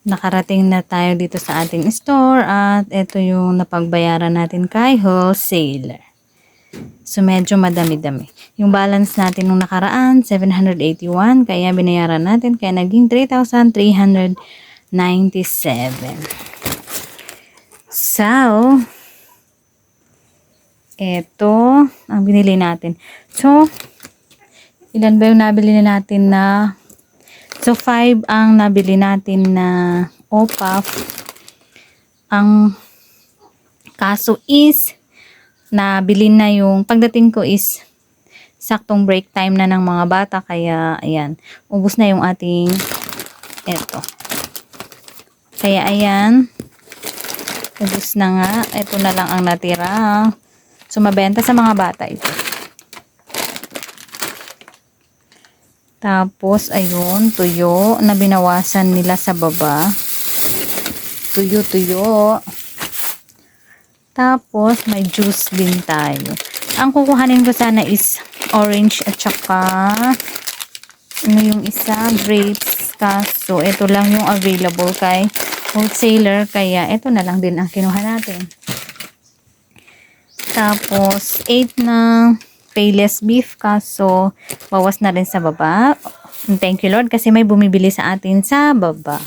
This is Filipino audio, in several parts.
nakarating na tayo dito sa ating store at ito yung napagbayaran natin kay wholesaler. So, medyo madami-dami. Yung balance natin nung nakaraan, 781. Kaya binayaran natin. Kaya naging 3,397. So, ito ang binili natin. So, ilan ba yung nabili natin na... So, 5 ang nabili natin na OPAF. Ang kaso is, nabili na yung, pagdating ko is, saktong break time na ng mga bata. Kaya, ayan, ubos na yung ating, eto. Kaya, ayan, ubos na nga. Ito na lang ang natira. So, mabenta sa mga bata ito. Tapos, ayun, tuyo na binawasan nila sa baba. Tuyo. Tapos, may juice din tayo. Ang kukuhanin ko sana is orange at saka ano yung isa? Grapes. Kaso, ito lang yung available kay wholesaler. Kaya, ito na lang din ang kinuha natin. Tapos, 8 na payless beef, kaso bawas na rin sa baba. Thank you Lord kasi may bumibili sa atin sa baba.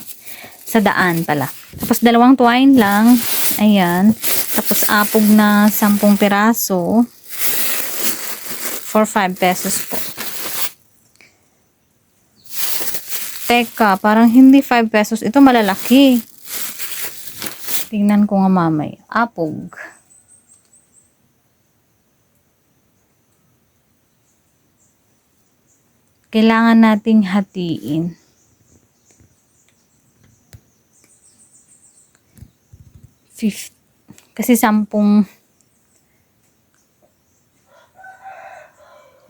Sa daan pala. Tapos 2 twine lang. Ayan. Tapos apog na 10 piraso. For 5 pesos po. Teka, parang hindi 5 pesos. Ito malalaki. Tingnan ko nga mamay. Apog. Kailangan nating hatiin. Kasi 10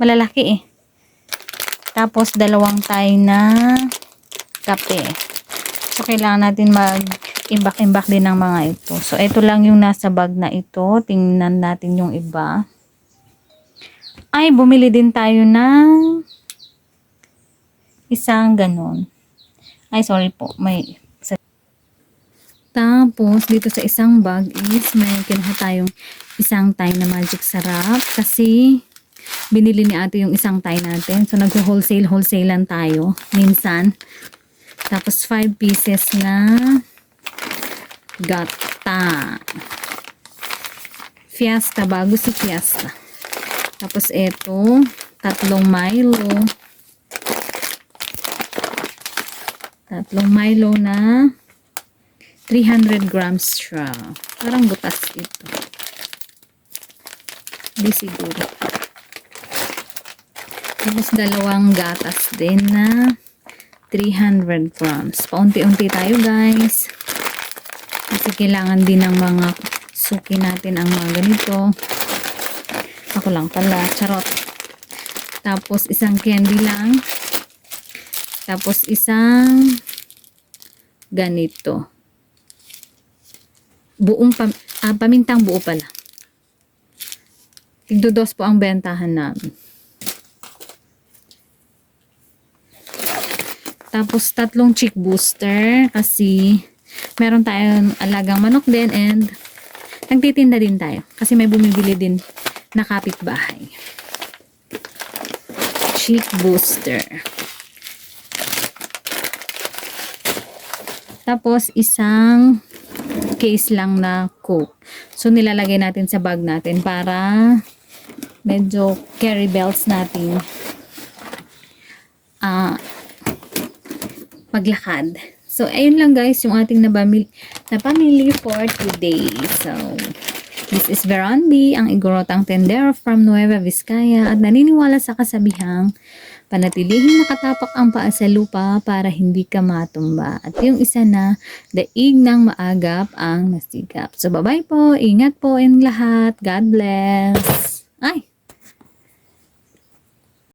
malalaki eh. Tapos 2 tayo na kape. So kailangan natin mag-imbak-imbak din ng mga ito. So ito lang yung nasa bag na ito. Tingnan natin yung iba. Ay, bumili din tayo ng isang ganon. Ay, sorry po. Tapos, dito sa isang bag is may kinuha tayong isang tie na magic sarap. Kasi, binili ni ate yung isang tie natin. So, nag-wholesale lang tayo. Minsan. Tapos, 5 pieces na gata. Fiesta. Bago si Fiesta. Tapos, eto. 3 Milo. 3 Milo na 300 grams siya. Parang butas ito. Hindi siguro. Tapos 2 gatas din na 300 grams. Paunti-unti tayo guys. Kasi kailangan din ng mga suki natin ang mga ganito. Ako lang pala. Charot. Tapos isang candy lang. Tapos isang ganito. Pamintang buo pala. Tigdo-2 po ang bentahan namin. Tapos 3 chick booster kasi meron tayong alagang manok din and nagtitinda din tayo kasi may bumibili din na kapitbahay. Chick booster. Tapos, isang case lang na Coke. So, nilalagay natin sa bag natin para medyo carry belts natin maglakad. So, ayun lang guys, yung ating napamili for today. So, this is Verondi, ang igorotang tendero from Nueva Vizcaya at naniniwala sa kasabihang panatilihing nakatapak ang paa sa lupa para hindi ka matumba. At yung isa na, daig ng maagap ang masigap. So, bye-bye po. Ingat po in lahat. God bless. Ay!